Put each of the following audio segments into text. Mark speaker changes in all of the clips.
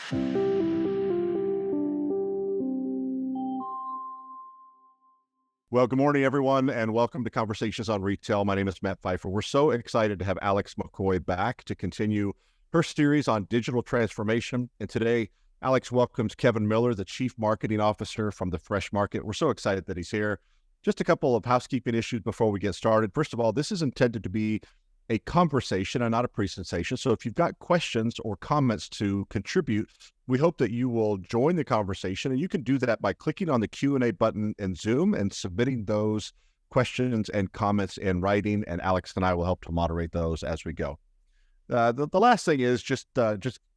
Speaker 1: Well, good morning, everyone, and welcome to Conversations on Retail. My name is Matt Pfeiffer. We're so excited to have Alex McCoy back to continue her series on digital transformation. And today, Alex welcomes Kevin Miller, the Chief Marketing Officer from the Fresh Market. We're so excited that he's here. Just a couple of housekeeping issues before we get started. First of all, this is intended to be a conversation and not a presentation. So if you've got questions or comments to contribute, we hope that you will join the conversation, and you can do that by clicking on the Q&A button in Zoom and submitting those questions and comments in writing, and Alex and I will help to moderate those as we go. The last thing is just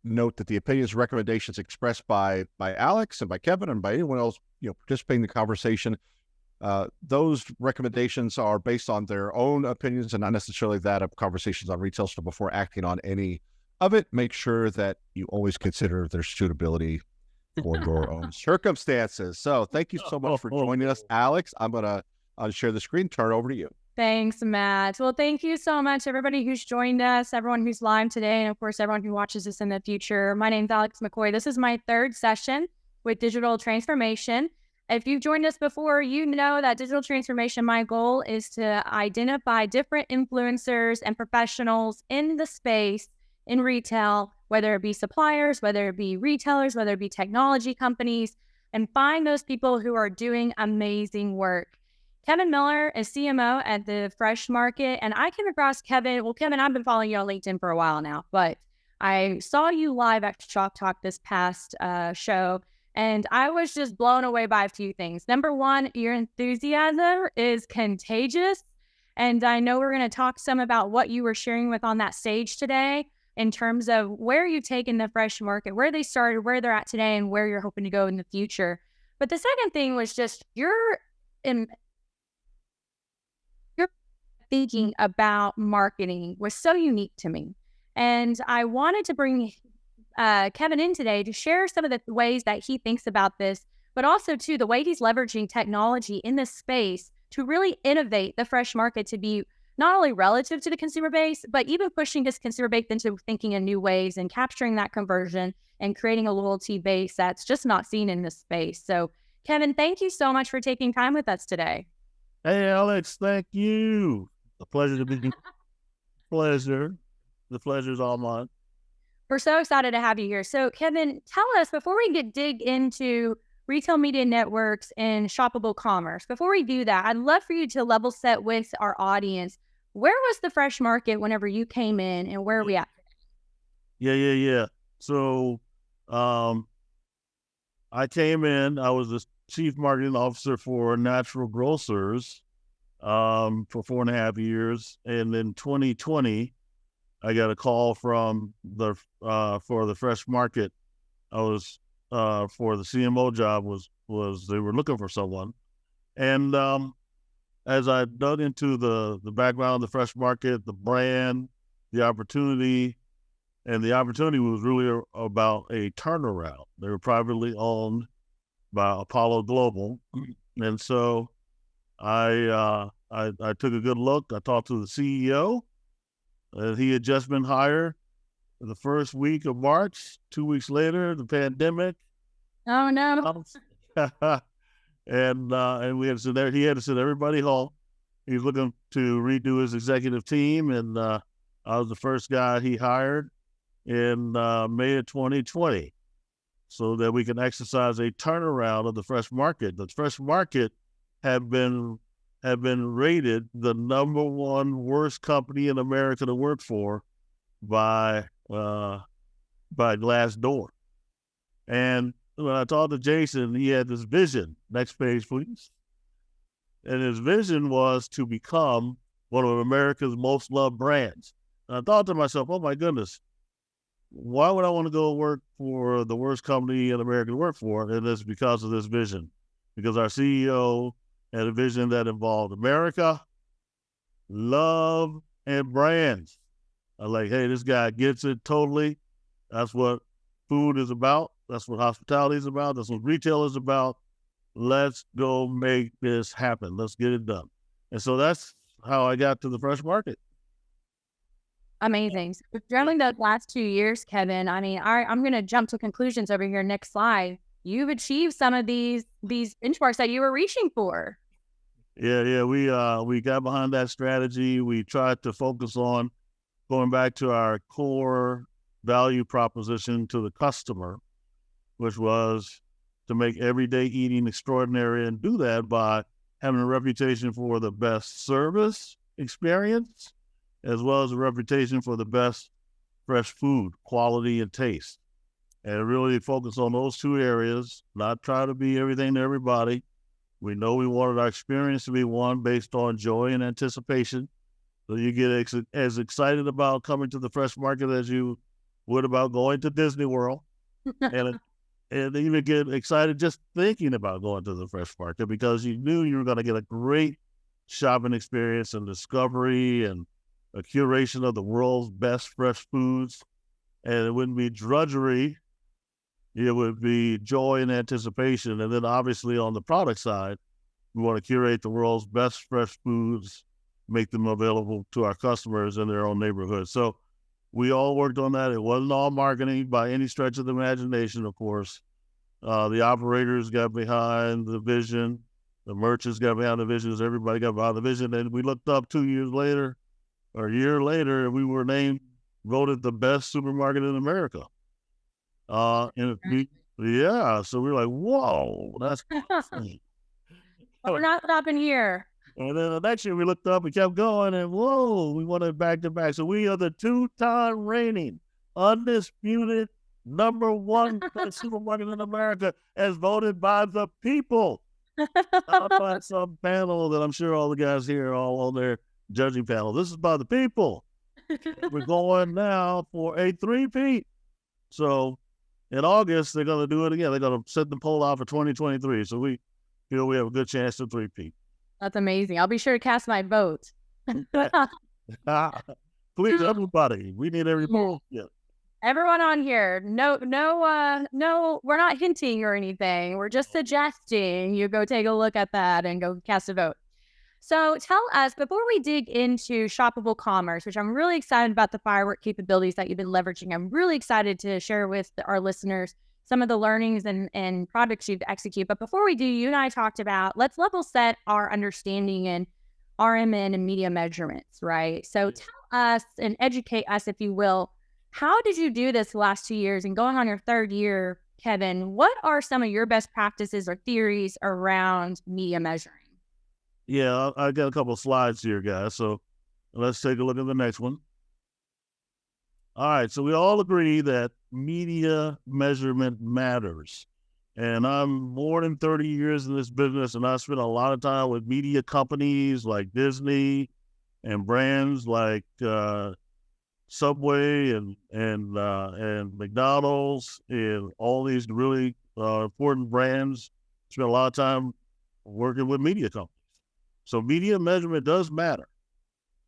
Speaker 1: note that the opinions and recommendations expressed by Alex and by Kevin and by anyone else participating in the conversation, those recommendations are based on their own opinions and not necessarily that of Conversations on Retail. So before acting on any of it, make sure that you always consider their suitability for your own circumstances. So thank you so much for joining us, Alex. I'm going to unshare the screen, turn it over to you.
Speaker 2: Thanks, Matt. Well, thank you so much, everybody who's joined us, everyone who's live today, and of course, everyone who watches this in the future. My name's Alex McCoy. This is my third session with digital transformation. If you've joined us before, you know that digital transformation, my goal is to identify different influencers and professionals in the space in retail, whether it be suppliers, whether it be retailers, whether it be technology companies, and find those people who are doing amazing work. Kevin Miller is CMO at the Fresh Market, and I came across Kevin. Well, Kevin, I've been following you on LinkedIn for a while now, but I saw you live at Shop Talk this past show, and I was just blown away by a few things. Number one, your enthusiasm is contagious, and I know we're going to talk some about what you were sharing with on that stage today in terms of where you've taken the Fresh Market, where they started, where they're at today, and where you're hoping to go in the future. But the second thing was just your thinking about marketing was so unique to me. And I wanted to bring Kevin in today to share some of the ways that he thinks about this, but also too the way he's leveraging technology in this space to really innovate the Fresh Market to be not only relative to the consumer base, but even pushing this consumer base into thinking in new ways and capturing that conversion and creating a loyalty base that's just not seen in this space. So Kevin, thank you so much for taking time with us today.
Speaker 3: Hey, Alex, thank you. A pleasure to be pleasure. The pleasure's all mine.
Speaker 2: We're so excited to have you here. So Kevin, tell us, before we dig into retail media networks and shoppable commerce, before we do that, I'd love for you to level set with our audience. Where was the Fresh Market whenever you came in, and where are we at?
Speaker 3: Yeah. So I came in, I was the Chief Marketing Officer for Natural Grocers for 4.5 years. And in 2020, I got a call from the for the Fresh Market. I was for the CMO job was they were looking for someone. And as I dug into the background of the Fresh Market, the brand, the opportunity, and the opportunity was really about a turnaround. They were privately owned by Apollo Global. And so I took a good look. I talked to the CEO. He had just been hired the first week of March. 2 weeks later, the pandemic.
Speaker 2: Oh, no.
Speaker 3: And we had to sit there. He had to send everybody home. He was looking to redo his executive team, and I was the first guy he hired in May of 2020, so that we can exercise a turnaround of the Fresh Market. The Fresh Market had been rated the number one worst company in America to work for by Glassdoor. And when I talked to Jason, he had this vision. Next page, please. And his vision was to become one of America's most loved brands. And I thought to myself, oh my goodness, why would I want to go work for the worst company in America to work for? And it's because of this vision. Because our CEO had a vision that involved America, love, and brands. I was like, hey, this guy gets it totally. That's what food is about. That's what hospitality is about. That's what retail is about. Let's go make this happen. Let's get it done. And so that's how I got to the Fresh Market.
Speaker 2: Amazing. So during the last 2 years, Kevin, I mean, I'm going to jump to conclusions over here. Next slide. You've achieved some of these benchmarks that you were reaching for.
Speaker 3: Yeah. We got behind that strategy. We tried to focus on going back to our core value proposition to the customer, which was to make everyday eating extraordinary, and do that by having a reputation for the best service experience, as well as a reputation for the best fresh food, quality and taste. And really focus on those two areas, not try to be everything to everybody. We know we wanted our experience to be one based on joy and anticipation. So you get as excited about coming to the fresh market as you would about going to Disney World. and even get excited just thinking about going to the fresh market, because you knew you were going to get a great shopping experience and discovery and a curation of the world's best fresh foods. And it wouldn't be drudgery. It would be joy and anticipation. And then obviously on the product side, we want to curate the world's best fresh foods, make them available to our customers in their own neighborhood. So we all worked on that. It wasn't all marketing by any stretch of the imagination, of course. The operators got behind the vision. The merchants got behind the visions. Everybody got behind the vision. And we looked up 2 years later, or a year later, and we were voted the best supermarket in America. So we were like, whoa, that's awesome.
Speaker 2: We're not stopping here.
Speaker 3: And then the next year we looked up and kept going, and whoa, we won it back to back. So we are the 2-time reigning, undisputed #1 supermarket in America, as voted by the people. Not by some panel that I'm sure all the guys here are all on their judging panel. This is by the people. We're going now for a 3-peat. So in August, they're going to do it again. They're going to set the poll out for 2023. So we feel we have a good chance to 3-peat.
Speaker 2: That's amazing. I'll be sure to cast my vote.
Speaker 3: Please, everybody. We need every vote. Yeah.
Speaker 2: Everyone on here, no, we're not hinting or anything. We're just suggesting you go take a look at that and go cast a vote. So tell us, before we dig into shoppable commerce, which I'm really excited about the firework capabilities that you've been leveraging. I'm really excited to share with our listeners some of the learnings and projects you've executed. But before we do, you and I talked about, let's level set our understanding in RMN and media measurements, right? So tell us and educate us, if you will, how did you do this the last 2 years, and going on your 3rd year, Kevin, what are some of your best practices or theories around media measuring?
Speaker 3: Yeah, I got a couple of slides here, guys. So let's take a look at the next one. All right, so we all agree that media measurement matters. And I'm more than 30 years in this business, and I spent a lot of time with media companies like Disney and brands like Subway and McDonald's and all these really important brands. Spent a lot of time working with media companies. So media measurement does matter.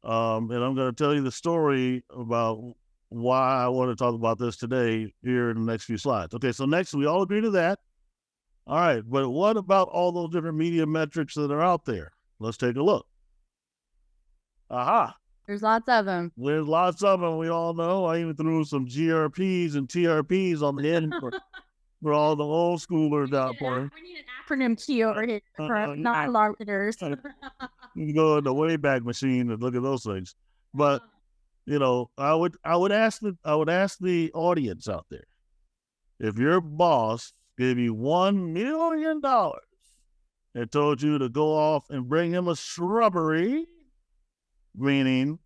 Speaker 3: And I'm going to tell you the story about why I want to talk about this today here in the next few slides. Okay, so next, we all agree to that. All right, but what about all those different media metrics that are out there? Let's take a look. Aha.
Speaker 2: There's lots of them.
Speaker 3: There's lots of them, we all know. I even threw some GRPs and TRPs on the end for all the old schoolers out there.
Speaker 2: We need an acronym key over here for non-marketers.
Speaker 3: You can go in the Wayback Machine and look at those things. But you know, I would ask the audience out there, if your boss gave you $1 million and told you to go off and bring him a shrubbery, meaning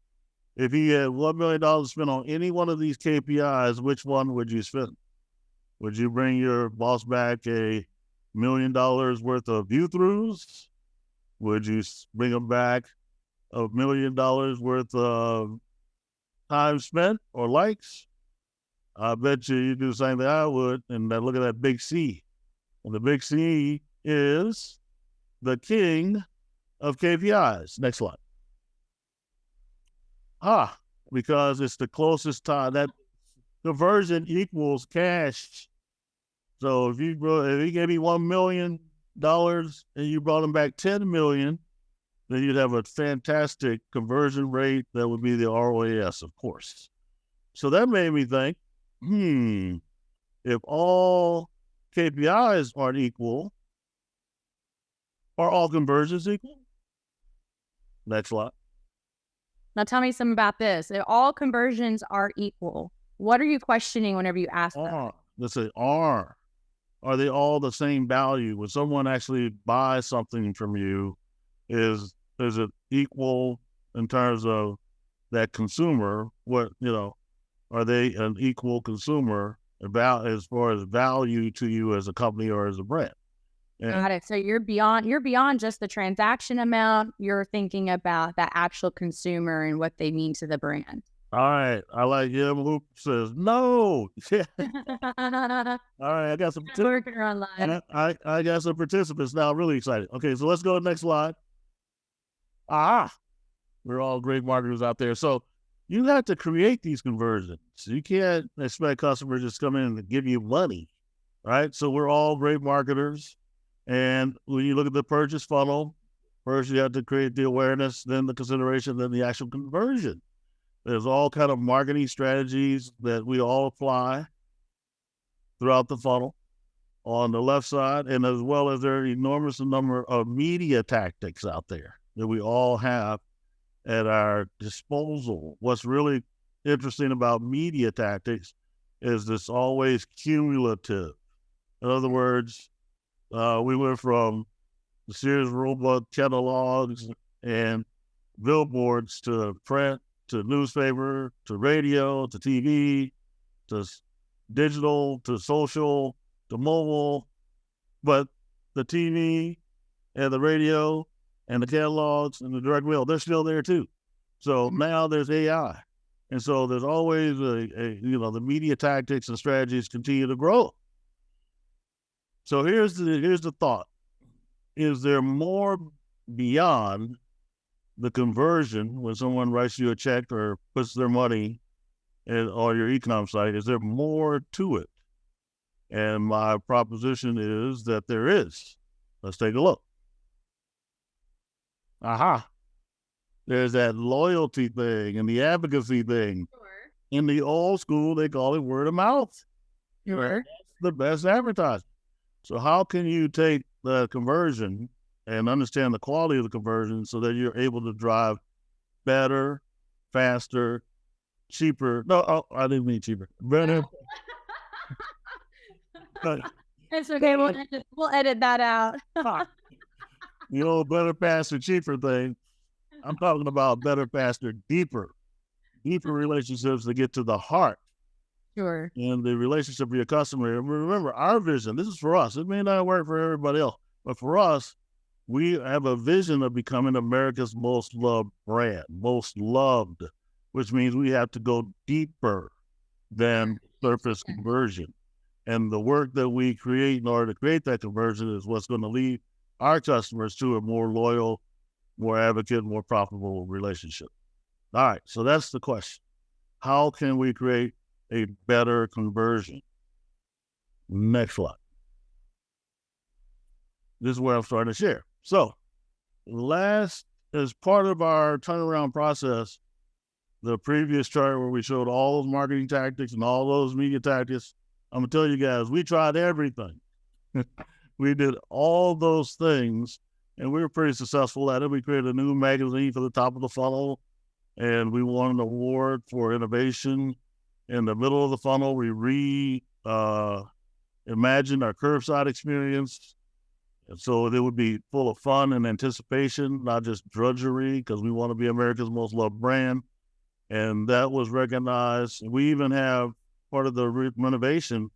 Speaker 3: if he had $1 million spent on any one of these KPIs, which one would you spend? Would you bring your boss back $1 million worth of view-throughs? Would you bring him back $1 million worth of time spent or likes? I bet you do the same thing I would, and look at that big C. And the big C is the king of KPIs. Next slide. Because it's the closest time. That conversion equals cash. So if he gave me $1 million and you brought him back $10 million, then you'd have a fantastic conversion rate. That would be the ROAS, of course. So that made me think, if all KPIs aren't equal, are all conversions equal? Next slide.
Speaker 2: Now tell me something about this. If all conversions are equal, what are you questioning whenever you ask that?
Speaker 3: Let's say are they all the same value? When someone actually buys something from you, is it equal in terms of that consumer? What, are they an equal consumer about as far as value to you as a company or as a brand?
Speaker 2: Got it. So you're beyond just the transaction amount. You're thinking about the actual consumer and what they mean to the brand.
Speaker 3: All right. I like him who says no. All right. I got some I got some participants now. I'm really excited. Okay, so let's go to the next slide. We're all great marketers out there. So you have to create these conversions. You can't expect customers just come in and give you money, right? So we're all great marketers. And when you look at the purchase funnel, first you have to create the awareness, then the consideration, then the actual conversion. There's all kind of marketing strategies that we all apply throughout the funnel on the left side, and as well as there are enormous number of media tactics out there that we all have at our disposal. What's really interesting about media tactics is it's always cumulative. In other words, we went from the Sears Roebuck catalogs and billboards to print, to newspaper, to radio, to TV, to digital, to social, to mobile. But the TV and the radio and the catalogs and the direct mail, they're still there too. So now there's AI. And so there's always the media tactics and strategies continue to grow. So here's the thought. Is there more beyond the conversion when someone writes you a check or puts their money on your e-com site? Is there more to it? And my proposition is that there is. Let's take a look. There's that loyalty thing and the advocacy thing.
Speaker 2: Sure.
Speaker 3: In the old school, they call it word of mouth.
Speaker 2: Sure.
Speaker 3: That's the best advertising. So how can you take the conversion and understand the quality of the conversion so that you're able to drive better, faster, cheaper? No, I didn't mean cheaper. Better.
Speaker 2: It's okay. We'll edit that out.
Speaker 3: Better, faster, cheaper thing. I'm talking about better, faster, deeper relationships that get to the heart.
Speaker 2: Sure.
Speaker 3: And the relationship with your customer. And remember, our vision, this is for us. It may not work for everybody else, but for us, we have a vision of becoming America's most loved brand, most loved, which means we have to go deeper than surface conversion. And the work that we create in order to create that conversion is what's going to lead our customers to a more loyal, more advocate, more profitable relationship. All right, so that's the question. How can we create a better conversion? Next slide. This is where I'm starting to share. So as part of our turnaround process, the previous chart where we showed all those marketing tactics and all those media tactics, I'm gonna tell you guys, we tried everything. We did all those things and we were pretty successful at it. We created a new magazine for the top of the funnel and we won an award for innovation. In the middle of the funnel, we reimagined our curbside experience. And so it would be full of fun and anticipation, not just drudgery, because we want to be America's most loved brand. And that was recognized. We even have part of the renovation.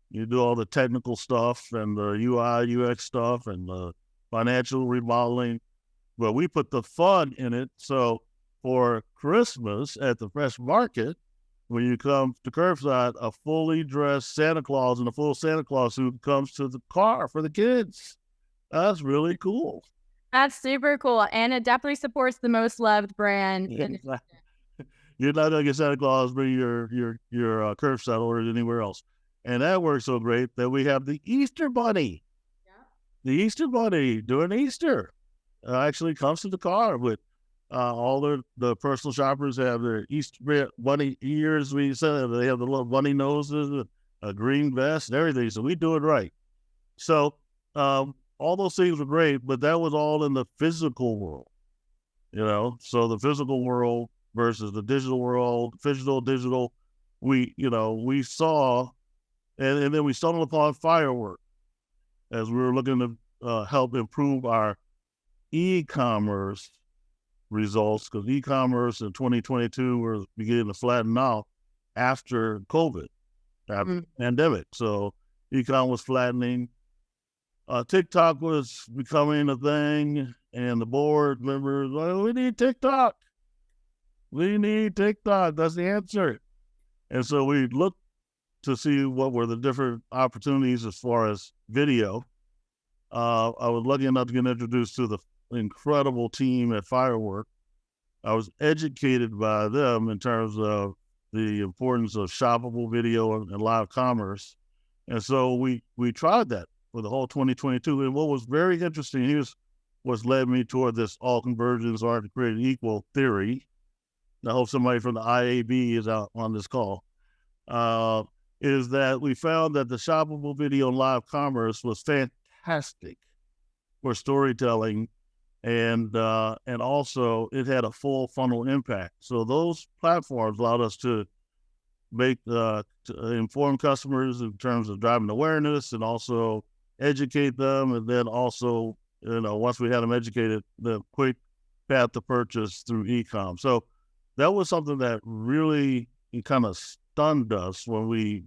Speaker 3: You do all the technical stuff and the UI, UX stuff and the financial remodeling, but we put the fun in it. So for Christmas at the Fresh Market, when you come to curbside, a fully dressed Santa Claus in a full Santa Claus suit comes to the car for the kids. That's really cool.
Speaker 2: That's super cool. And it definitely supports the most loved brand.
Speaker 3: Yeah. You're not going to get Santa Claus bring your curbside orders anywhere else. And that works so great that we have the Easter Bunny. Yeah. The Easter Bunny during Easter. actually comes to the car with all the personal shoppers have their Easter bunny ears. We said they have the little bunny noses, a green vest, and everything. So we do it right. So all those things were great, but that was all in the physical world, So the physical world versus the digital world, digital. We saw, and then we stumbled upon Firework as we were looking to help improve our e-commerce results, because e-commerce in 2022 was beginning to flatten out after COVID, after pandemic. So e-com was flattening. TikTok was becoming a thing, and the board members, we need TikTok. We need TikTok. That's the answer. And so we looked to see what were the different opportunities as far as video. I was lucky enough to get introduced to the incredible team at Firework. I was educated by them in terms of the importance of shoppable video and live commerce. And so we tried that for the whole 2022. And what was very interesting, here's what's led me toward this all conversions are created equal theory. I hope somebody from the IAB is out on this call. Is that we found that the shoppable video and live commerce was fantastic for storytelling, and also it had a full funnel impact. So those platforms allowed us to make to inform customers in terms of driving awareness and also educate them, and then also once we had them educated, the quick path to purchase through e-com. So that was something that really kind of stunned us when we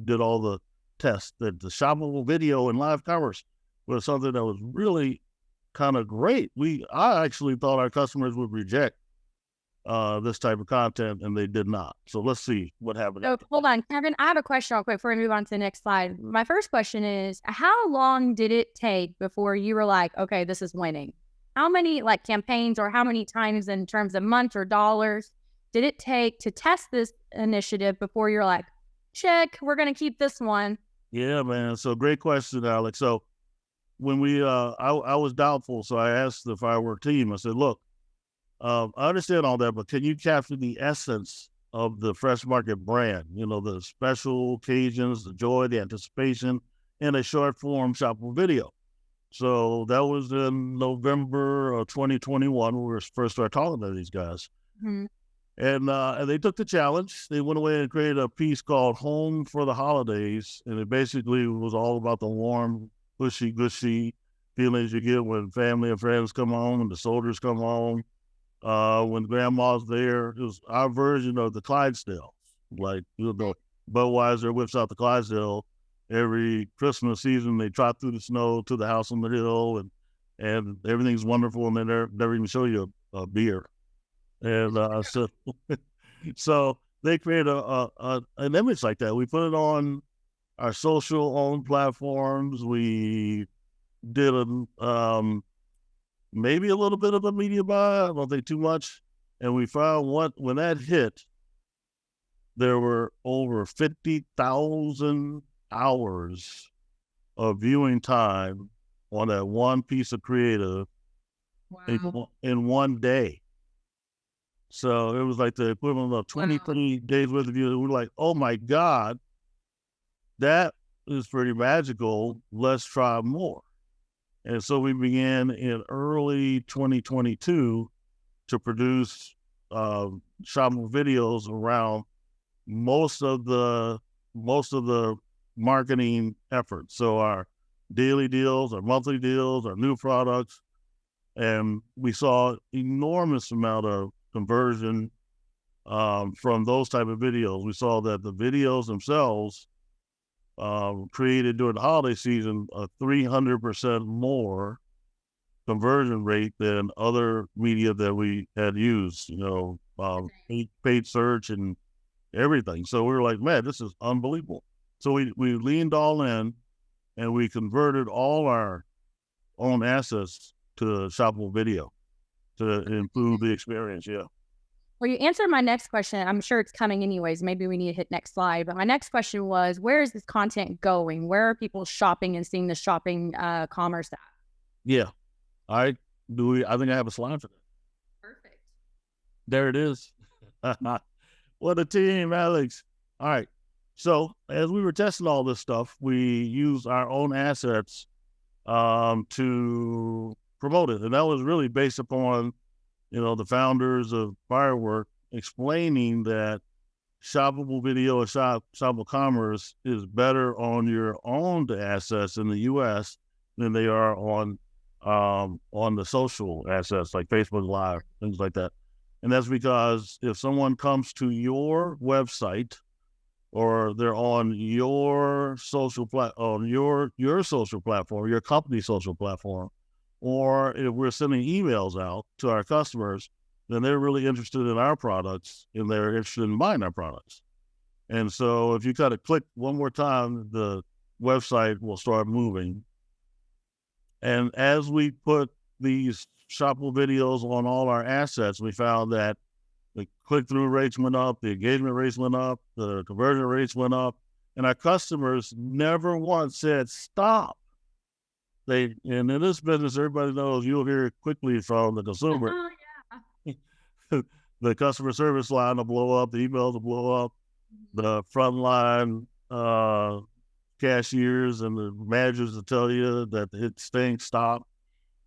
Speaker 3: did all the tests, that the shoppable video and live commerce was something that was really kind of great. I actually thought our customers would reject this type of content, and they did not. So let's see what happened.
Speaker 2: So hold on, Kevin, I have a question real quick before we move on to the next slide. My first question is, how long did it take before you were like, okay, this is winning? How many campaigns, or how many times in terms of months or dollars did it take to test this initiative before you're like, check, we're going to keep this one?
Speaker 3: Yeah, man. So great question, Alex. So when I was doubtful, so I asked the Firework team, I said, look, I understand all that, but can you capture the essence of the Fresh Market brand? The special occasions, the joy, the anticipation, in a short form shoppable video. So that was in November of 2021 when we first started talking to these guys.
Speaker 2: Mm-hmm.
Speaker 3: And they took the challenge. They went away and created a piece called Home for the Holidays. And it basically was all about the warm, gushy feelings you get when family and friends come home and the soldiers come home. When grandma's there, it was our version of the Clydesdale. Budweiser whips out the Clydesdale every Christmas season. They trot through the snow to the house on the hill, and everything's wonderful, and they never even show you a beer. And so they created an image like that. We put it on our social owned platforms. We did maybe a little bit of a media buy. I don't think too much. And we found when that hit, there were over 50,000 hours of viewing time on that one piece of creative.
Speaker 2: Wow.
Speaker 3: in one day. So it was like the equivalent of 23 days worth of views. We were like, oh my God, that is pretty magical. Let's try more. And so we began in early 2022 to produce shoppable videos around most of the marketing efforts. So our daily deals, our monthly deals, our new products, and we saw enormous amount of conversion from those type of videos. We saw that the videos themselves created during the holiday season a 300% more conversion rate than other media that we had used, paid search and everything. So we were like, man, this is unbelievable. So we leaned all in, and we converted all our own assets to shoppable video to improve the experience. Yeah.
Speaker 2: Well, you answered my next question. I'm sure it's coming anyways. Maybe we need to hit next slide. But my next question was, where is this content going? Where are people shopping and seeing the shopping commerce at?
Speaker 3: Yeah. I think I have a slide for that.
Speaker 2: Perfect.
Speaker 3: There it is. What a team, Alex. All right. So as we were testing all this stuff, we used our own assets to promote it. And that was really based upon, the founders of Firework explaining that shoppable video and shoppable commerce is better on your owned assets in the U.S. than they are on the social assets like Facebook Live, things like that. And that's because if someone comes to your website or they're on your social your social platform, your company social platform, or if we're sending emails out to our customers, then they're really interested in our products and they're interested in buying our products. And so if you kind of click one more time, the website will start moving. And as we put these shoppable videos on all our assets, we found that the click-through rates went up, the engagement rates went up, the conversion rates went up, and our customers never once said, stop. And in this business, everybody knows you'll hear it quickly from the consumer.
Speaker 2: Oh, yeah.
Speaker 3: The customer service line will blow up, the emails will blow up, the frontline cashiers and the managers will tell you that it's staying stop.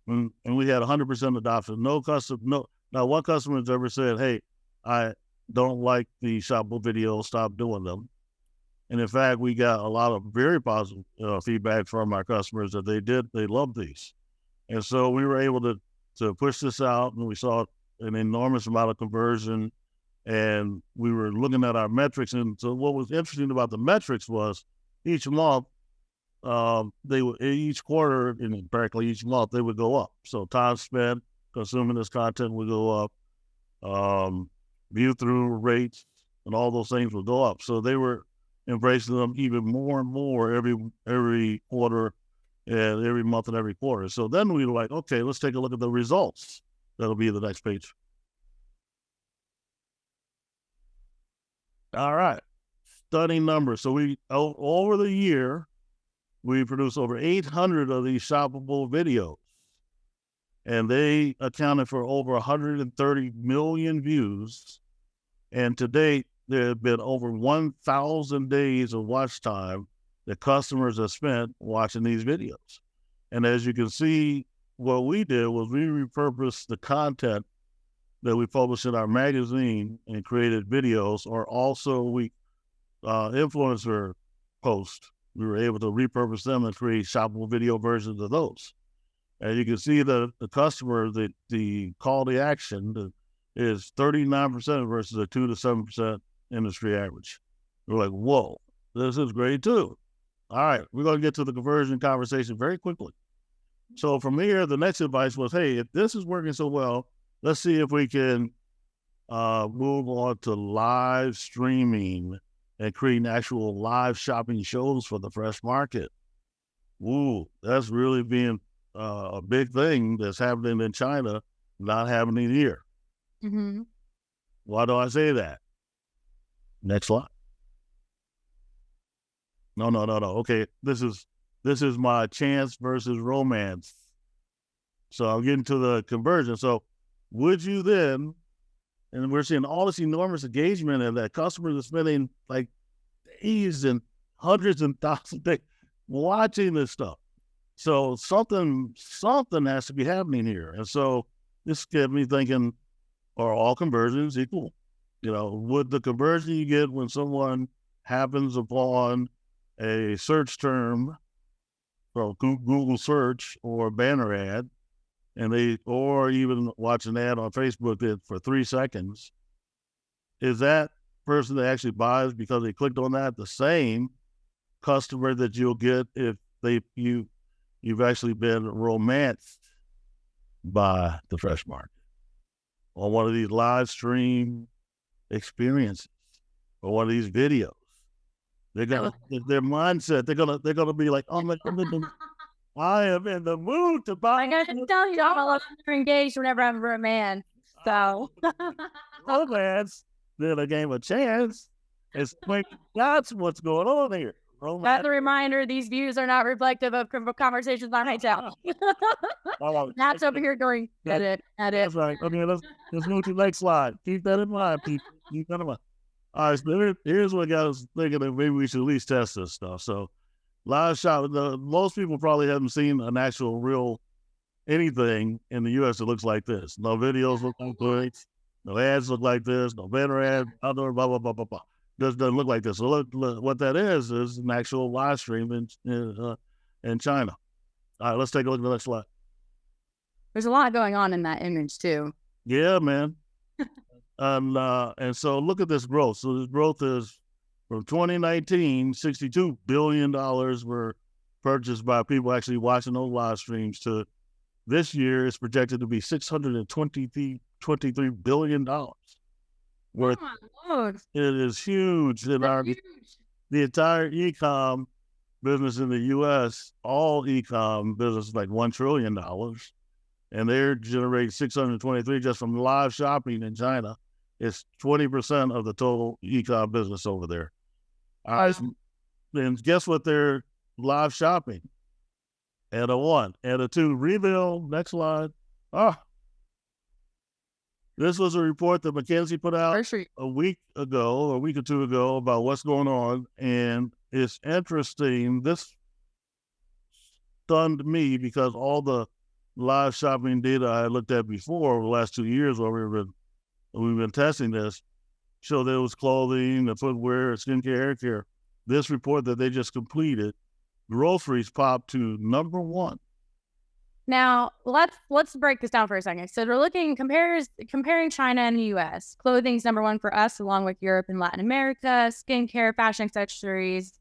Speaker 3: And we had 100% adoption. Not one customer has ever said, hey, I don't like the shoppable videos, stop doing them. And in fact, we got a lot of very positive feedback from our customers that they loved these. And so we were able to push this out, and we saw an enormous amount of conversion, and we were looking at our metrics. And so what was interesting about the metrics was each month, each quarter, and practically each month, they would go up. So time spent consuming this content would go up, view through rates and all those things would go up. So they were embracing them even more and more every quarter and every month and every quarter. So then we were like, okay, let's take a look at the results. That'll be the next page. All right, stunning numbers. So we, over the year, we produced over 800 of these shoppable videos, and they accounted for over 130 million views. And to date, there have been over 1,000 days of watch time that customers have spent watching these videos. And as you can see, what we did was we repurposed the content that we published in our magazine and created videos, or also we influencer posts. We were able to repurpose them and create shoppable video versions of those. And you can see that the customer, the call to action is 39% versus a 2 to 7% industry average. We're like, whoa, this is great too. All right, we're going to get to the conversion conversation very quickly. So from here, the next advice was, hey, if this is working so well, let's see if we can move on to live streaming and creating actual live shopping shows for the fresh market. Ooh, that's really being a big thing that's happening in China, not happening here.
Speaker 2: Mm-hmm.
Speaker 3: Why do I say that? Next slide. No. Okay, this is my chance versus romance. So I'm getting to the conversion. So would you then, and we're seeing all this enormous engagement and that customers are spending like days and hundreds and thousands of days watching this stuff. So something has to be happening here. And so this get me thinking, are all conversions equal? Would the conversion you get when someone happens upon a search term from Google search or a banner ad, or even watch an ad on Facebook for 3 seconds, is that person that actually buys because they clicked on that the same customer that you'll get if you've actually been romanced by the fresh market on one of these live stream experiences or one of these videos? They're gonna their mindset. They're gonna be like, oh my God, I am in the mood to buy.
Speaker 2: I gotta tell you, I'm a lot more engaged whenever I'm a man. So
Speaker 3: romance, then I gave a chance. It's like, that's what's going on here,
Speaker 2: That's a reminder, these views are not reflective of conversations on retail. That's over here going, edit.
Speaker 3: That's right. Okay, let's move to the next slide. Keep that in mind, people. Keep that in mind. All right, so here's what I was thinking that maybe we should at least test this stuff. So live shop, most people probably haven't seen an actual real anything in the U.S. that looks like this. No videos look like this. No ads look like this. No banner ad, outdoor, blah, blah, blah, blah, blah. Doesn't look like this. So look, what that is an actual live stream in China. All right, let's take a look at the next slide.
Speaker 2: There's a lot going on in that image too.
Speaker 3: Yeah, man. And so look at this growth. So this growth is from 2019, $62 billion were purchased by people actually watching those live streams to this year is projected to be $623 billion worth.
Speaker 2: Oh my Lord.
Speaker 3: It is huge. The entire e-com business in the U.S., all e-com business is like $1 trillion. And they're generating 623 just from live shopping in China. It's 20% of the total e-com business over there. All right. And guess what they're live shopping? And a 1. And a 2. Reveal. Next slide. This was a report that McKinsey put out a week or 2 ago about what's going on. And it's interesting. This stunned me because all the live shopping data I looked at before over the last 2 years while we've been testing this showed that it was clothing, the footwear, skincare, hair care. This report that they just completed, groceries popped to number 1.
Speaker 2: Now let's break this down for a second. So we're comparing China and the U.S. Clothing's number 1 for us, along with Europe and Latin America. Skincare, fashion accessories,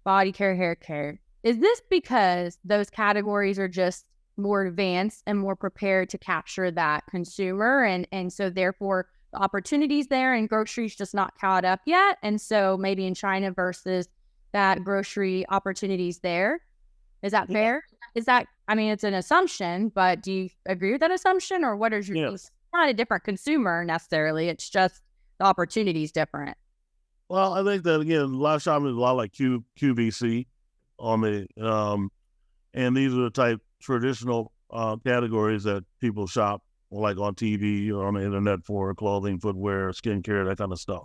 Speaker 2: body care, hair care. Is this because those categories are just more advanced and more prepared to capture that consumer, and so therefore the opportunities there, and groceries just not caught up yet, and so maybe in China versus that grocery opportunities there? Is that fair? Is that, I mean, it's an assumption, but do you agree with that assumption, or what is your? It's not a different consumer necessarily, it's just the opportunity is different.
Speaker 3: Well, I think that again, live shopping is a lot like QVC on the and these are the type traditional categories that people shop like on TV or on the internet for clothing, footwear, skincare, that kind of stuff.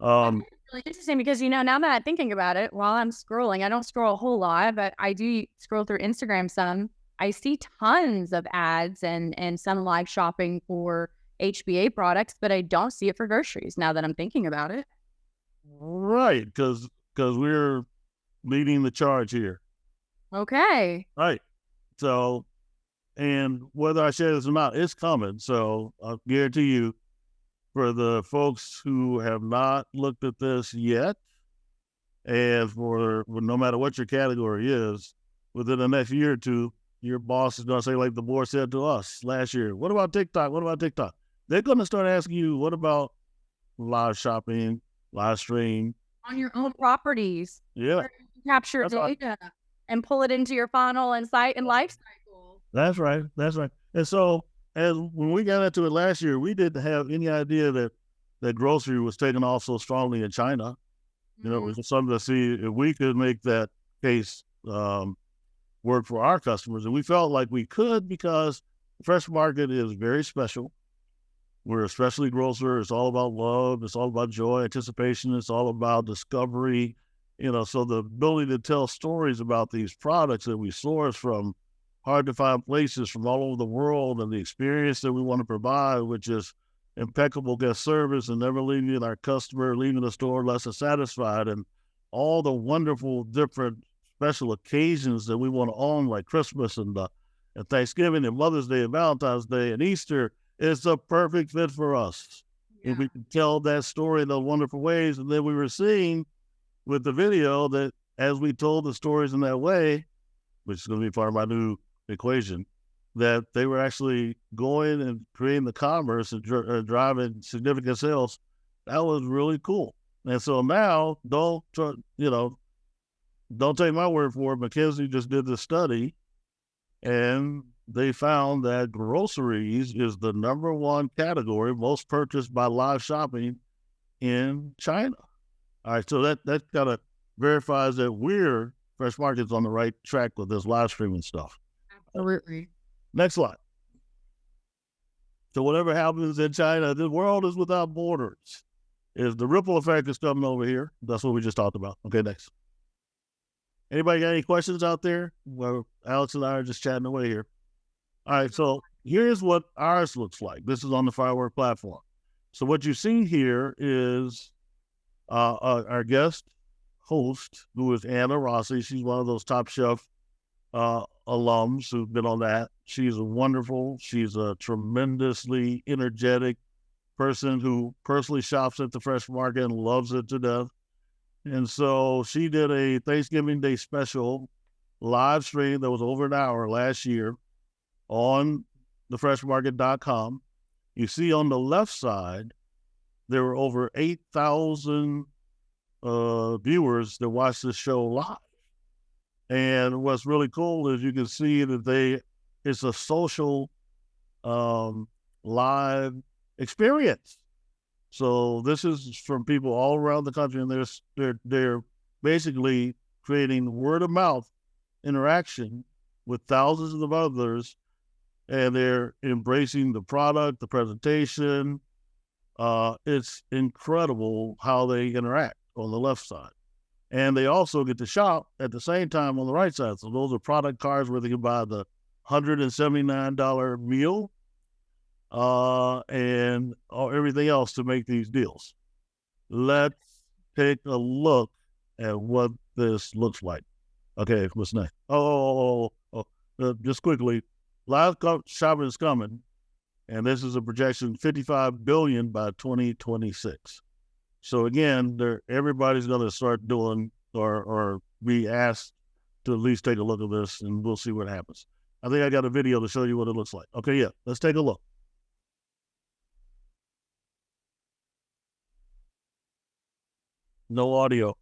Speaker 2: Really interesting because, now that I'm thinking about it, while I'm scrolling, I don't scroll a whole lot, but I do scroll through Instagram some. I see tons of ads and some live shopping for HBA products, but I don't see it for groceries now that I'm thinking about it.
Speaker 3: Right, because we're leading the charge here.
Speaker 2: Okay.
Speaker 3: Right. So, and whether I share this or not, it's coming. So I'll guarantee you, for the folks who have not looked at this yet, and for no matter what your category is, within the next year or two, your boss is going to say, like the board said to us last year, what about TikTok? What about TikTok? They're going to start asking you, what about live shopping, live stream?
Speaker 2: On your own properties.
Speaker 3: Yeah.
Speaker 2: Capture data and pull it into your funnel and site and life cycle.
Speaker 3: That's right. And so, and when we got into it last year, we didn't have any idea that grocery was taking off so strongly in China. Mm-hmm. It was something to see if we could make that case work for our customers. And we felt like we could because the fresh market is very special. We're a specialty grocer. It's all about love. It's all about joy, anticipation. It's all about discovery. So the ability to tell stories about these products that we source from hard to find places from all over the world, and the experience that we want to provide, which is impeccable guest service and never leaving our customer, leaving the store less than satisfied, and all the wonderful different special occasions that we want to own, like Christmas and Thanksgiving and Mother's Day and Valentine's Day and Easter, is a perfect fit for us. Yeah. If we can tell that story in those wonderful ways. And then we were seeing with the video that as we told the stories in that way, which is going to be part of my new equation, that they were actually going and creating the commerce and driving significant sales. That was really cool. And so now, don't take my word for it. McKinsey just did this study, and they found that groceries is the number 1 category most purchased by live shopping in China. All right, so that kind of verifies that we're Fresh Market's on the right track with this live streaming stuff.
Speaker 2: Absolutely.
Speaker 3: Next slide. So whatever happens in China, the world is without borders. Is the ripple effect is coming over here. That's what we just talked about. Okay, next. Anybody got any questions out there? Well, Alex and I are just chatting away here. All right, so here's what ours looks like. This is on the Firework platform. So what you see here is our guest host, who is Anna Rossi. She's one of those Top Chef alums who've been on that. She's wonderful. She's a tremendously energetic person who personally shops at the Fresh Market and loves it to death. And so she did a Thanksgiving Day special live stream that was over an hour last year on thefreshmarket.com. You see on the left side, there were over 8,000 viewers that watched this show live. And what's really cool is you can see that it's a social live experience. So this is from people all around the country, and they're basically creating word of mouth interaction with thousands of others, and they're embracing the product, the presentation. It's incredible how they interact on the left side. And they also get to shop at the same time on the right side. So those are product cards where they can buy the $179 meal and everything else to make these deals. Let's take a look at what this looks like. Okay, what's next? Just quickly, live shopping is coming, and this is a projection $55 billion by 2026. So again, everybody's going to start doing or be asked to at least take a look at this, and we'll see what happens. I think I got a video to show you what it looks like. Okay, yeah, let's take a look. No audio.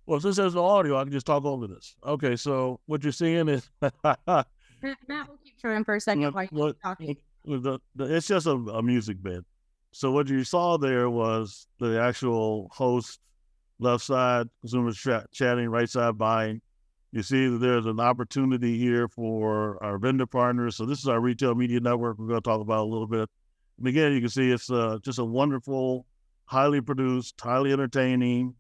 Speaker 3: Well, since there's no audio, I can just talk over this. Okay, so what you're seeing is
Speaker 2: Matt will keep trying for a second while you're talking.
Speaker 3: It's just a music bed. So what you saw there was the actual host, left side, consumers chatting, right side buying. You see that there's an opportunity here for our vendor partners. So this is our retail media network we're going to talk about a little bit. And again, you can see it's just a wonderful, highly produced, highly entertaining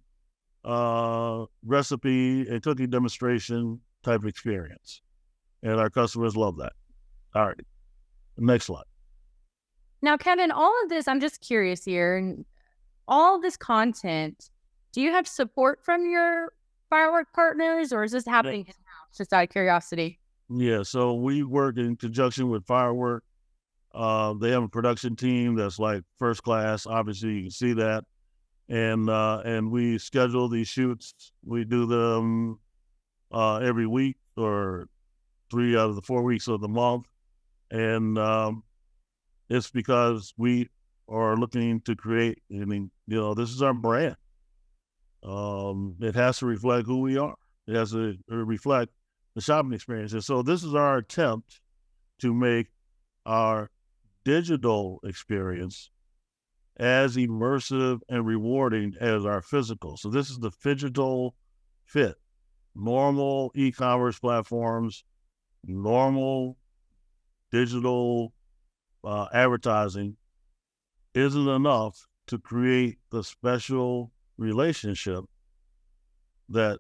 Speaker 3: recipe and cooking demonstration type experience. And our customers love that. All right. Next slide.
Speaker 2: Now, Kevin, all of this, I'm just curious here, and all of this content, do you have support from your Firework partners, or is this happening in-house, just out of curiosity?
Speaker 3: Yeah, so we work in conjunction with Firework. They have a production team that's like first class. Obviously, you can see that. And we schedule these shoots. We do them every week or 3 out of the 4 weeks of the month. And it's because we are looking to create, this is our brand. It has to reflect who we are. It has to reflect the shopping experience. And so this is our attempt to make our digital experience as immersive and rewarding as our physical. So this is the phygital fit. Normal e-commerce platforms, normal digital advertising isn't enough to create the special relationship that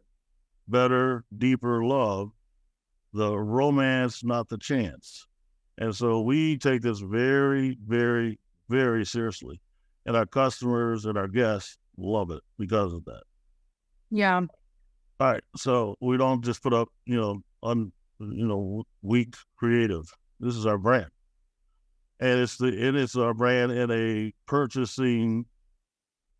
Speaker 3: better, deeper love, the romance, not the chance. And so we take this very, very, very seriously. And our customers and our guests love it because of that.
Speaker 2: Yeah.
Speaker 3: All right. So we don't just put up, weak creative. This is our brand. And it's our brand in a purchasing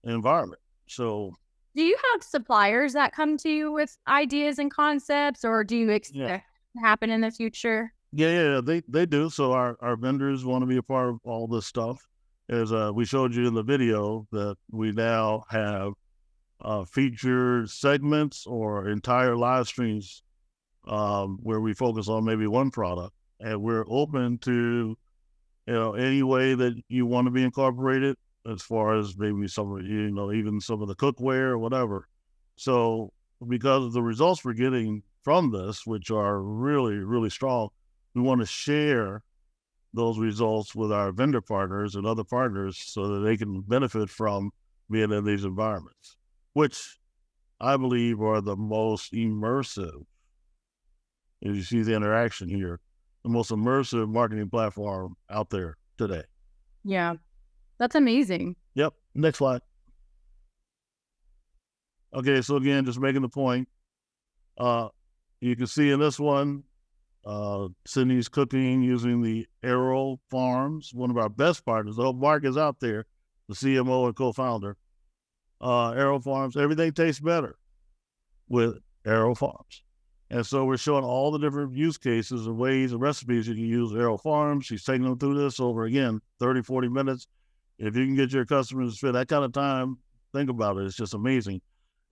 Speaker 3: environment. So
Speaker 2: do you have suppliers that come to you with ideas and concepts, or do you expect to happen in the future?
Speaker 3: Yeah, they do. So our vendors want to be a part of all this stuff. As we showed you in the video, that we now have featured segments or entire live streams where we focus on maybe one product. and we're open to, any way that you want to be incorporated, as far as maybe some of, even some of the cookware or whatever. So because of the results we're getting from this, which are really, really strong, we want to share those results with our vendor partners and other partners so that they can benefit from being in these environments, which I believe are the most immersive. As you see the interaction here, the most immersive marketing platform out there today.
Speaker 2: Yeah, that's amazing.
Speaker 3: Yep. Next slide. Okay, so again, just making the point. You can see in this one, Sydney's cooking using the Arrow Farms, one of our best partners. The whole Mark is out there, the CMO and co-founder. Arrow Farms, everything tastes better with Arrow Farms. And so we're showing all the different use cases and ways and recipes you can use Arrow Farms. She's taking them through this over, again, 30, 40 minutes. If you can get your customers to spend that kind of time, think about it. It's just amazing.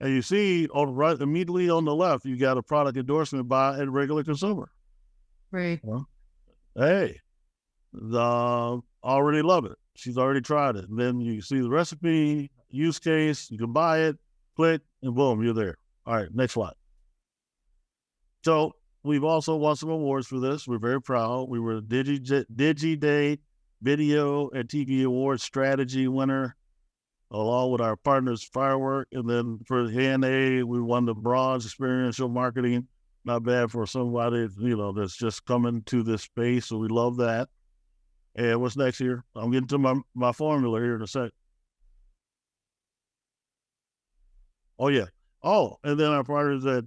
Speaker 3: And you see on the right, immediately on the left, you got a product endorsement by a regular consumer.
Speaker 2: Right.
Speaker 3: Well, hey, already love it. She's already tried it. And then you see the recipe, use case, you can buy it, click, and boom, you're there. All right, next slide. So we've also won some awards for this. We're very proud. We were DigiDay Video and TV Awards Strategy winner, along with our partners Firework. And then for the ANA, we won the Bronze Experiential Marketing. Not bad for somebody, that's just coming to this space. So we love that. And what's next here? I'm getting to my formula here in a sec. Oh, yeah. Oh, and then our partners at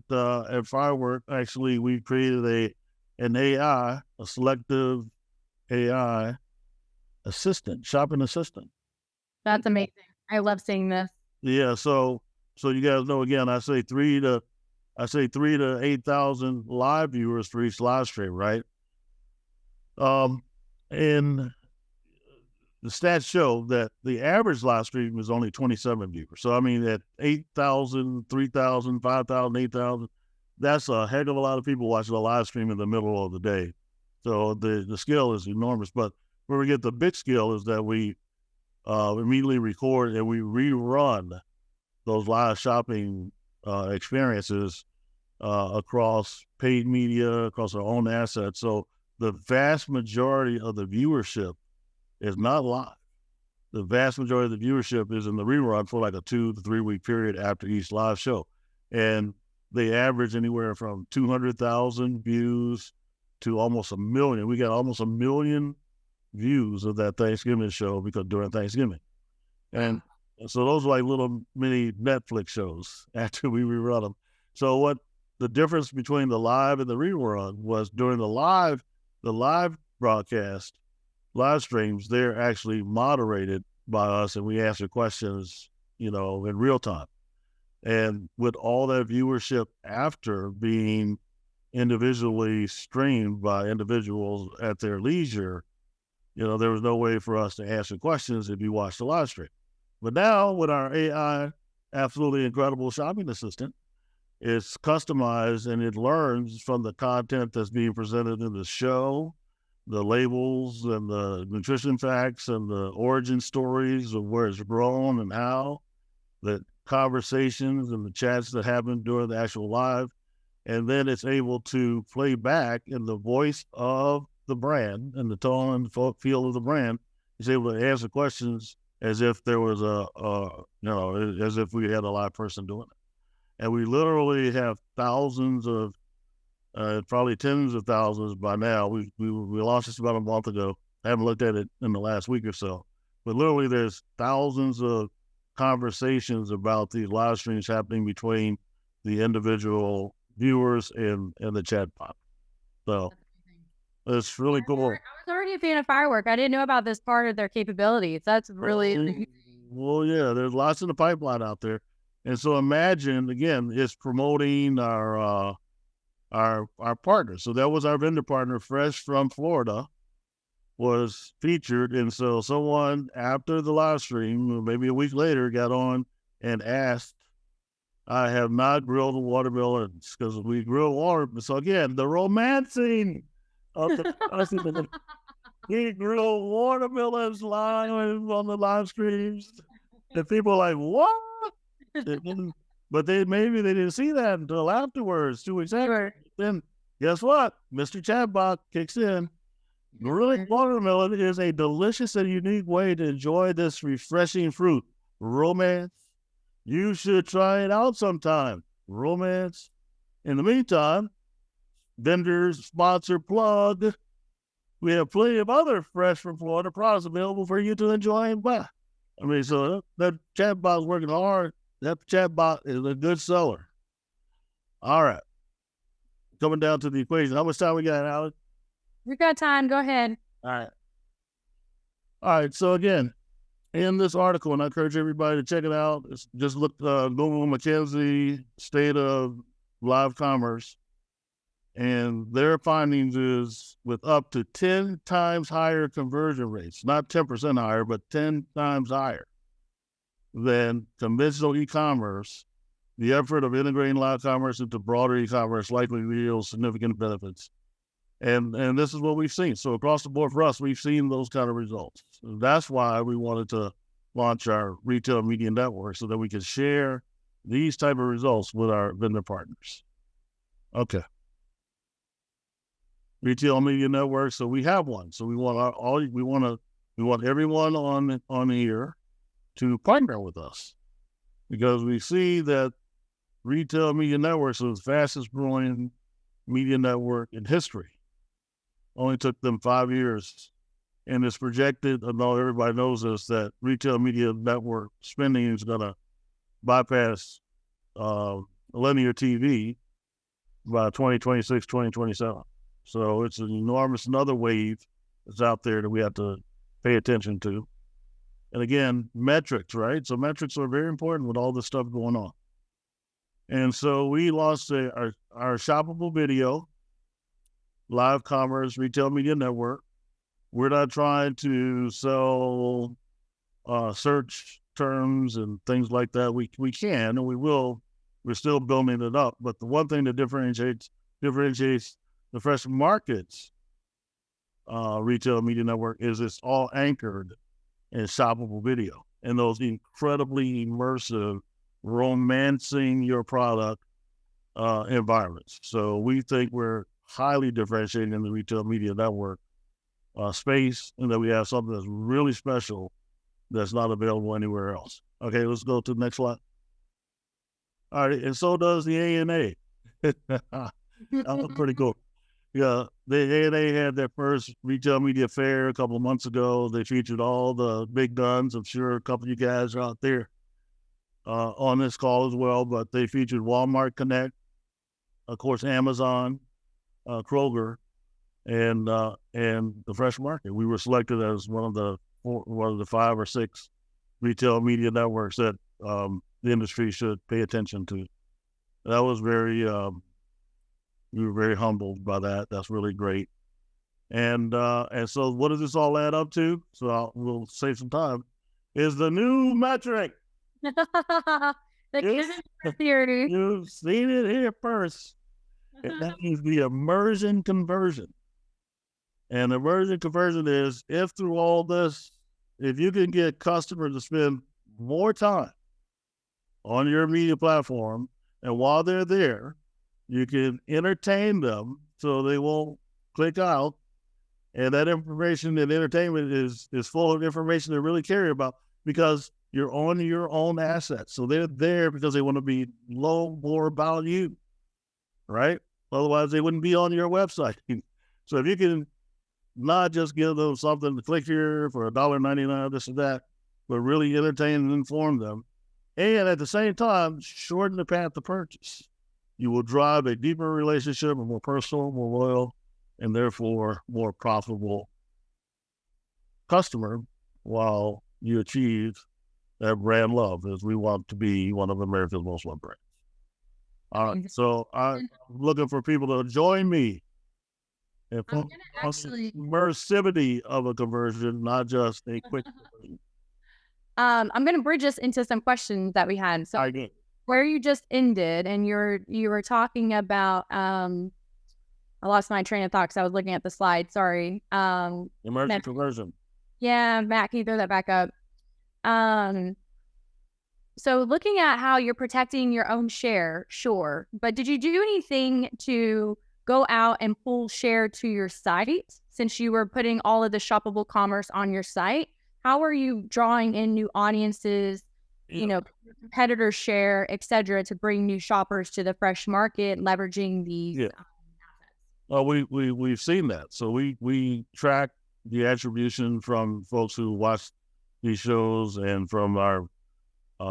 Speaker 3: Firework, actually, we created an AI, a selective AI assistant, shopping assistant.
Speaker 2: That's amazing. I love seeing this.
Speaker 3: Yeah, so you guys know, again, I say 3,000 to 8,000 live viewers for each live stream, right? And the stats show that the average live stream is only 27 viewers. So, I mean, at 8,000, 3,000, 5,000, 8,000, that's a heck of a lot of people watching a live stream in the middle of the day. So the scale is enormous. But where we get the big scale is that we immediately record and we rerun those live shopping experiences across paid media, across our own assets. So the vast majority of the viewership is not live. The vast majority of the viewership is in the rerun for like a 2 to 3 week period after each live show. And they average anywhere from 200,000 views to almost 1 million. We got almost 1 million views of that Thanksgiving show because during Thanksgiving. And so those are like little mini Netflix shows after we rerun them. So what the difference between the live and the rerun was during the live broadcast, live streams, they're actually moderated by us and we answer questions, in real time. And with all that viewership after being individually streamed by individuals at their leisure, there was no way for us to answer questions if you watched the live stream. But now with our AI, absolutely incredible shopping assistant, it's customized and it learns from the content that's being presented in the show, the labels and the nutrition facts and the origin stories of where it's grown and how, the conversations and the chats that happen during the actual live. And then it's able to play back in the voice of the brand and the tone and feel of the brand. It's able to answer questions as if there was as if we had a live person doing it. And we literally have thousands of, probably tens of thousands by now. We launched this about a month ago. I haven't looked at it in the last week or so. But literally there's thousands of conversations about these live streams happening between the individual viewers and the chat bot. So it's really cool.
Speaker 2: I was already a fan of Firework. I didn't know about this part of their capabilities. That's really
Speaker 3: well, yeah, there's lots in the pipeline out there. And so imagine, again, it's promoting our partners. So that was our vendor partner, Fresh from Florida, was featured. And so someone after the live stream, maybe a week later, got on and asked, I have not grilled watermelons because we grill water. So again, the romancing I see that he grew watermelons live on the live streams. And people are like, what? But maybe they didn't see that until afterwards, 2 weeks after.
Speaker 2: Sure.
Speaker 3: Then guess what? Mr. Chatbot kicks in. Grilling watermelon is a delicious and unique way to enjoy this refreshing fruit. Romance. You should try it out sometime. Romance. In the meantime, vendors, sponsor, plug. We have plenty of other fresh from Florida products available for you to enjoy and buy. I mean, so that chatbot's working hard. That chatbot is a good seller. All right. Coming down to the equation. How much time we got, Alex?
Speaker 2: We got time. Go ahead.
Speaker 3: All right. So again, in this article, and I encourage everybody to check it out. Just look, Google McKinsey State of Live Commerce, and their findings is with up to 10 times higher conversion rates, not 10% higher, but 10 times higher than conventional e-commerce. The effort of integrating live commerce into broader e-commerce likely yields significant benefits. And this is what we've seen. So across the board for us, we've seen those kind of results. So that's why we wanted to launch our retail media network so that we can share these type of results with our vendor partners. Okay. Retail media network. So we have one. So we want we want everyone on here to partner with us, because we see that retail media networks are the fastest growing media network in history. Only took them 5 years, and it's projected, although everybody knows this, that retail media network spending is going to bypass linear TV by 2026, 2027. So it's an enormous another wave that's out there that we have to pay attention to. And again, metrics, right? So metrics are very important with all this stuff going on. And so we launched our shoppable video, live commerce, retail media network. We're not trying to sell search terms and things like that. We can, and we will. We're still building it up. But the one thing that differentiates the Fresh Markets retail media network is it's all anchored in shoppable video and those incredibly immersive, romancing your product environments. So we think we're highly differentiating in the retail media network space, and that we have something that's really special that's not available anywhere else. Okay, let's go to the next slide. All right, and so does the ANA. That was pretty cool. Yeah, the ANA had their first retail media fair a couple of months ago. They featured all the big guns. I'm sure a couple of you guys are out there on this call as well, but they featured Walmart Connect, of course, Amazon, Kroger, and the Fresh Market. We were selected as one of the 5 or 6 retail media networks that the industry should pay attention to. That was we were very humbled by that. That's really great. And so what does this all add up to? So we'll save some time. Is the new metric.
Speaker 2: The theory.
Speaker 3: You've seen it here first. And that is the immersion conversion. And immersion conversion is, if through all this, if you can get customers to spend more time on your media platform, and while they're there, you can entertain them so they won't click out. And that information and entertainment is full of information they really care about, because you're on your own assets. So they're there because they want to know more about you, right? Otherwise, they wouldn't be on your website. So if you can not just give them something to click here for $1.99, this and that, but really entertain and inform them, and at the same time, shorten the path to purchase. You will drive a deeper relationship, a more personal, more loyal, and therefore more profitable customer, while you achieve that brand love, as we want to be one of America's most loved brands. All right, so I'm looking for people to join me in immersivity of a conversion, not just a quick conversion.
Speaker 2: I'm going to bridge us into some questions that we had. So where you just ended, and you were talking about I lost my train of thought because I was looking at the slide. Sorry.
Speaker 3: Emergent conversion.
Speaker 2: Yeah, Matt, can you throw that back up? So looking at how you're protecting your own share, sure. But did you do anything to go out and pull share to your site since you were putting all of the shoppable commerce on your site? How are you drawing in new audiences, competitors share, et cetera, to bring new shoppers to the fresh market, leveraging these assets?
Speaker 3: Well, we've seen that. So we track the attribution from folks who watch these shows and from our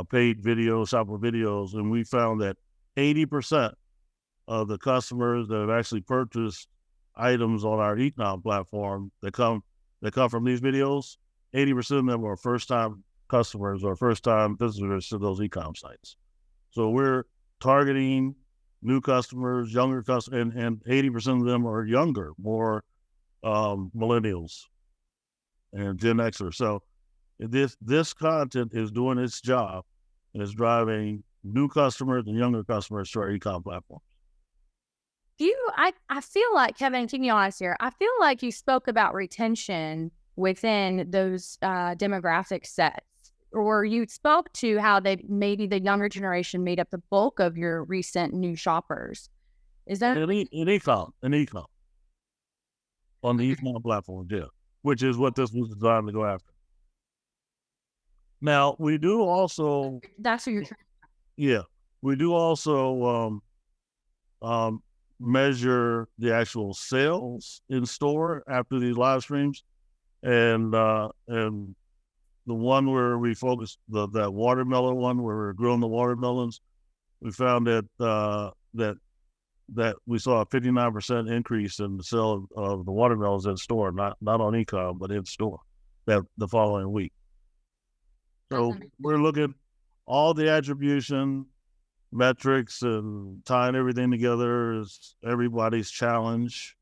Speaker 3: paid videos, shopper videos, and we found that 80% of the customers that have actually purchased items on our e-com platform that come from these videos, 80% of them are first-time customers or first-time visitors to those e-com sites. So we're targeting new customers, younger customers, and 80% of them are younger, more millennials and Gen Xers. So this content is doing its job and is driving new customers and younger customers to our e-com platform.
Speaker 2: I feel like, Kevin, keep me honest here. I feel like you spoke about retention within those demographic sets, or you spoke to how maybe the younger generation made up the bulk of your recent new shoppers. Is that
Speaker 3: in e-com on the e-com platform, yeah, which is what this was designed to go after. Now we do also.
Speaker 2: That's what you're trying.
Speaker 3: Yeah, we do also measure the actual sales in store after these live streams, and the one where we focused that watermelon one where we're growing the watermelons, we found that that we saw a 59% increase in the sale of the watermelons in store, not on e-com but in store the following week. So we're looking all the attribution metrics and tying everything together is everybody's challenge.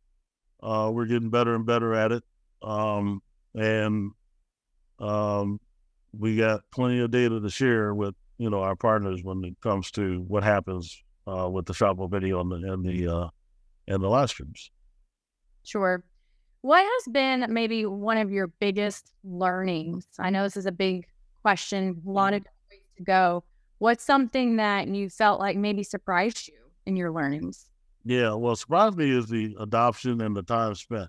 Speaker 3: We're getting better and better at it. And we got plenty of data to share with, our partners when it comes to what happens with the Shoppable video and the live streams.
Speaker 2: Sure. What has been maybe one of your biggest learnings? I know this is a big question, a lot of ways to go. What's something that you felt like maybe surprised you in your learnings?
Speaker 3: Yeah, well, surprised me is the adoption and the time spent.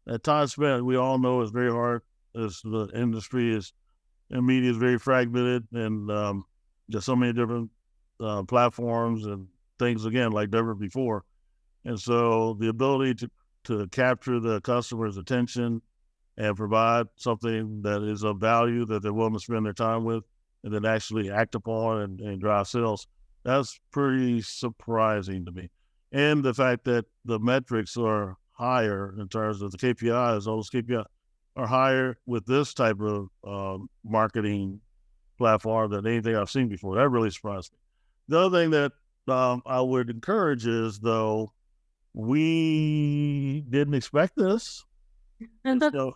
Speaker 3: That time spent, we all know, is very hard as the industry and media is very fragmented, and there's so many different platforms and things, again, like never before. And so the ability to capture the customer's attention and provide something that is of value that they're willing to spend their time with and then actually act upon and drive sales, that's pretty surprising to me. And the fact that the metrics are higher in terms of the KPIs, all those KPIs are higher with this type of marketing platform than anything I've seen before. That really surprised me. The other thing that I would encourage is, though, we didn't expect this. So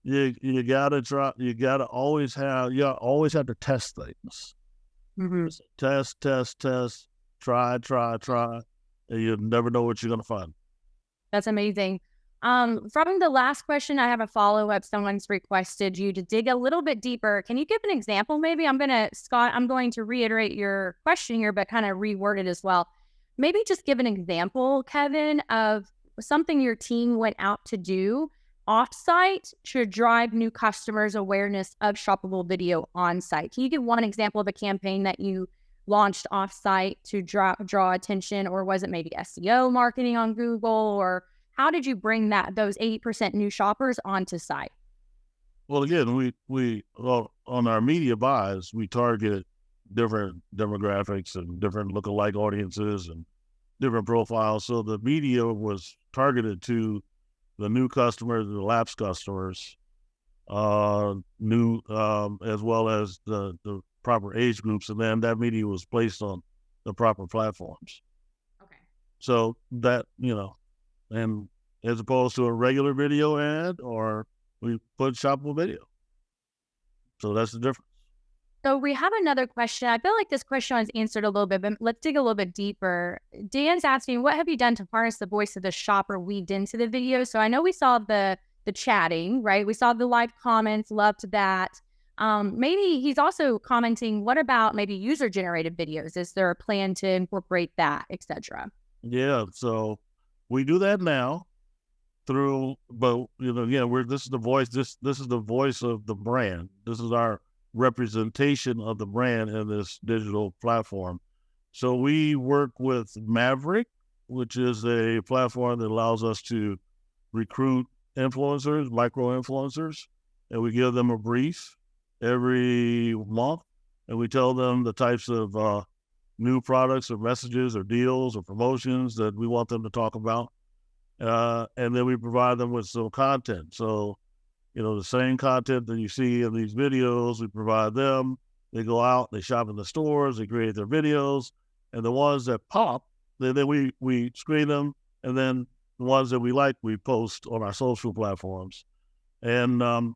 Speaker 3: you gotta try. You gotta always have. You always have to test things.
Speaker 2: Mm-hmm.
Speaker 3: Test. Try, and you'll never know what you're gonna find.
Speaker 2: That's amazing. From the last question, I have a follow-up. Someone's requested you to dig a little bit deeper. Can you give an example? Maybe I'm going to reiterate your question here, but kind of reword it as well. Maybe just give an example, Kevin, of something your team went out to do off-site to drive new customers' awareness of Shoppable video on-site. Can you give one example of a campaign that you launched off-site to draw attention, or was it maybe SEO marketing on Google, or how did you bring those 80% new shoppers onto site?
Speaker 3: Well, again, we on our media buys, we target different demographics and different lookalike audiences and different profiles. So the media was targeted to the new customers, the lapsed customers, new as well as the proper age groups, and then that media was placed on the proper platforms.
Speaker 2: Okay.
Speaker 3: So that, and as opposed to a regular video ad, or we put shoppable video. So that's the difference.
Speaker 2: So we have another question. I feel like this question was answered a little bit, but let's dig a little bit deeper. Dan's asking, what have you done to harness the voice of the shopper weaved into the video? So I know we saw the chatting, right? We saw the live comments, loved that. Maybe he's also commenting, what about maybe user-generated videos? Is there a plan to incorporate that, etc.?
Speaker 3: Yeah, so we do that now but again, this is the voice. This is the voice of the brand. This is our representation of the brand in this digital platform. So we work with Maverick, which is a platform that allows us to recruit influencers, micro influencers, and we give them a brief every month, and we tell them the types of new products or messages or deals or promotions that we want them to talk about. And then we provide them with some content. So, the same content that you see in these videos, we provide them. They go out, they shop in the stores, they create their videos, and the ones that pop, then we screen them, and then the ones that we like, we post on our social platforms. And the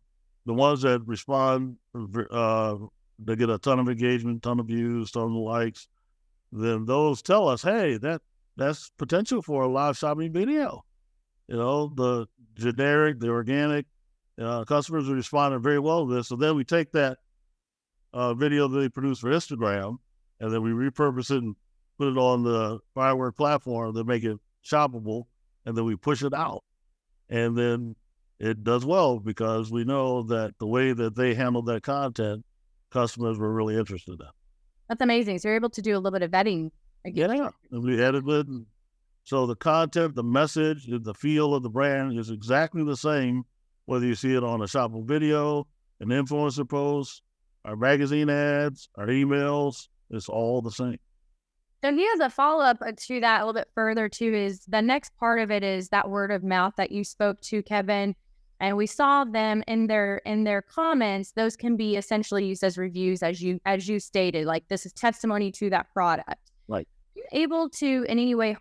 Speaker 3: ones that respond, they get a ton of engagement, ton of views, ton of likes. Then those tell us, hey, that's potential for a live shopping video. The generic, the organic, customers are responding very well to this. So then we take that video that they produce for Instagram, and then we repurpose it and put it on the Firework platform to make it shoppable, and then we push it out. And then it does well because we know that the way that they handle that content, customers were really interested in.
Speaker 2: That's amazing. So you're able to do a little bit of vetting.
Speaker 3: Yeah, and we edit it. So the content, the message, the feel of the brand is exactly the same, whether you see it on a shoppable video, an influencer post, our magazine ads, our emails, it's all the same.
Speaker 2: So here's a follow-up to that a little bit further too, is the next part of it is that word of mouth that you spoke to, Kevin. And we saw them in their comments. Those can be essentially used as reviews, as you stated, like this is testimony to that product.
Speaker 3: Right.
Speaker 2: Are you able to in any way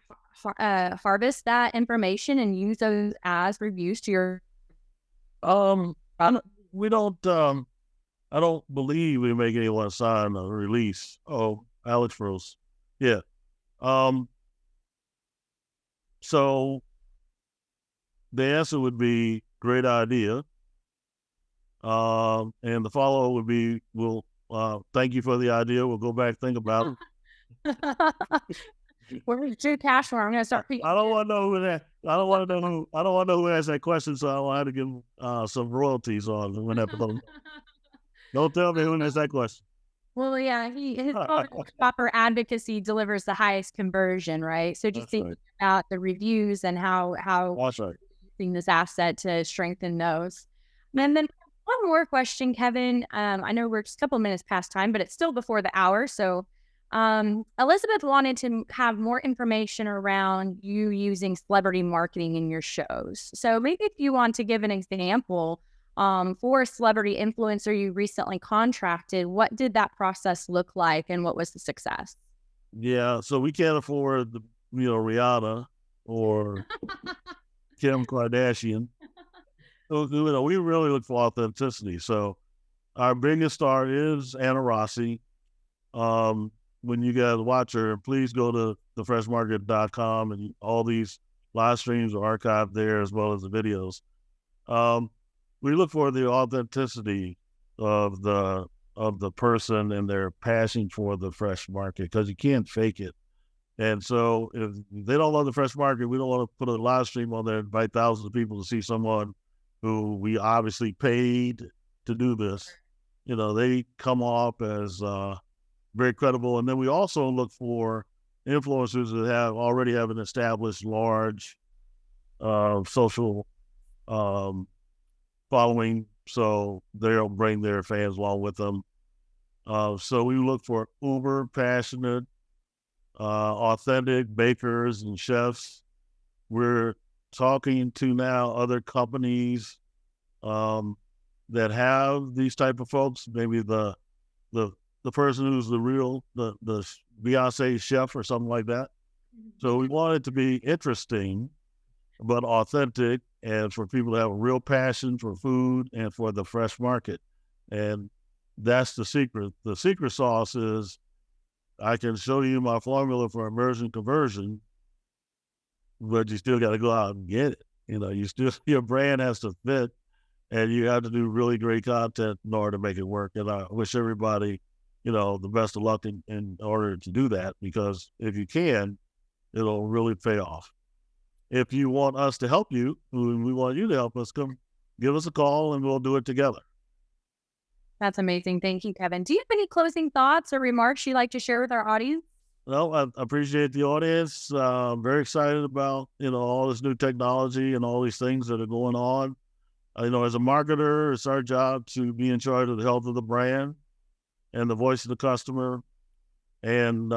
Speaker 2: harvest that information and use those as reviews to your?
Speaker 3: I don't believe we make anyone sign a release. Oh, Alex froze. Yeah. So the answer would be great idea. And the follow-up would be, thank you for the idea. We'll go back, think about it.
Speaker 2: We're Drew Cashmore. I'm going to start.
Speaker 3: I don't want to know who that. I don't want to know who asked that question, so I will have to give some royalties on when that. Don't tell me who asked that question.
Speaker 2: Well, yeah, his shopper advocacy delivers the highest conversion, right? So just thinking about the reviews and how using this asset to strengthen those. And then one more question, Kevin. I know we're just a couple minutes past time, but it's still before the hour. So Elizabeth wanted to have more information around you using celebrity marketing in your shows. So maybe if you want to give an example for a celebrity influencer you recently contracted, what did that process look like and what was the success?
Speaker 3: Yeah, so we can't afford Rihanna or Kim Kardashian. So, we really look for authenticity. So our biggest star is Anna Rossi. When you guys watch her, please go to thefreshmarket.com, and all these live streams are archived there as well as the videos. We look for the authenticity of the person and their passion for the fresh market, because you can't fake it. And so if they don't love the fresh market, we don't want to put a live stream on there and invite thousands of people to see someone who we obviously paid to do this. They come off as very credible. And then we also look for influencers that already have an established large social following, so they'll bring their fans along with them. So we look for uber passionate, authentic bakers and chefs. We're talking to now other companies that have these type of folks, maybe the person who's the Beyonce chef or something like that. So we want it to be interesting, but authentic, and for people to have a real passion for food and for the fresh market. And that's the secret. The secret sauce is I can show you my formula for immersion conversion, but you still got to go out and get it. Your brand has to fit, and you have to do really great content in order to make it work. And I wish everybody, the best of luck in order to do that, because if you can, it'll really pay off. If you want us to help you, we want you to help us, come give us a call and we'll do it together.
Speaker 2: That's amazing. Thank you, Kevin. Do you have any closing thoughts or remarks you'd like to share with our audience?
Speaker 3: Well, I appreciate the audience. I'm very excited about, all this new technology and all these things that are going on. As a marketer, it's our job to be in charge of the health of the brand and the voice of the customer. And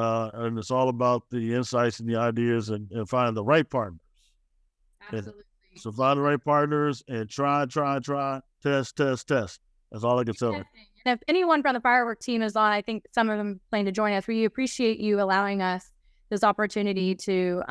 Speaker 3: it's all about the insights and the ideas and finding the right partners.
Speaker 2: Absolutely.
Speaker 3: So find the right partners and try, test. That's all I can tell them.
Speaker 2: And if anyone from the Firework team is on, I think some of them plan to join us. We appreciate you allowing us this opportunity to,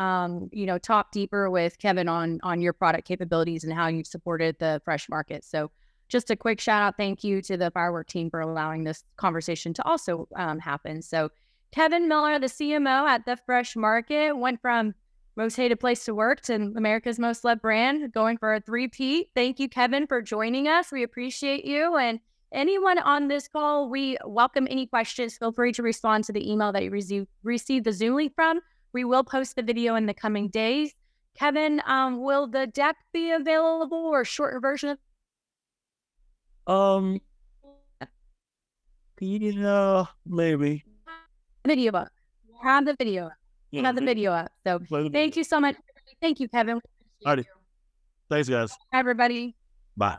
Speaker 2: talk deeper with Kevin on your product capabilities and how you've supported the fresh market. So just a quick shout out, thank you to the Firework team for allowing this conversation to also happen. So Kevin Miller, the CMO at the Fresh Market, went from most hated place to work to America's most loved brand, going for a 3-peat. Thank you, Kevin, for joining us. We appreciate you. And anyone on this call, we welcome any questions. Feel free to respond to the email that you received the Zoom link from. We will post the video in the coming days. Kevin, will the deck be available or shorter version?
Speaker 3: Maybe.
Speaker 2: Video up. Have the video up. Have the video up. So thank you so much. Thank you, Kevin.
Speaker 3: Alrighty. Thanks, guys.
Speaker 2: Everybody.
Speaker 3: Bye.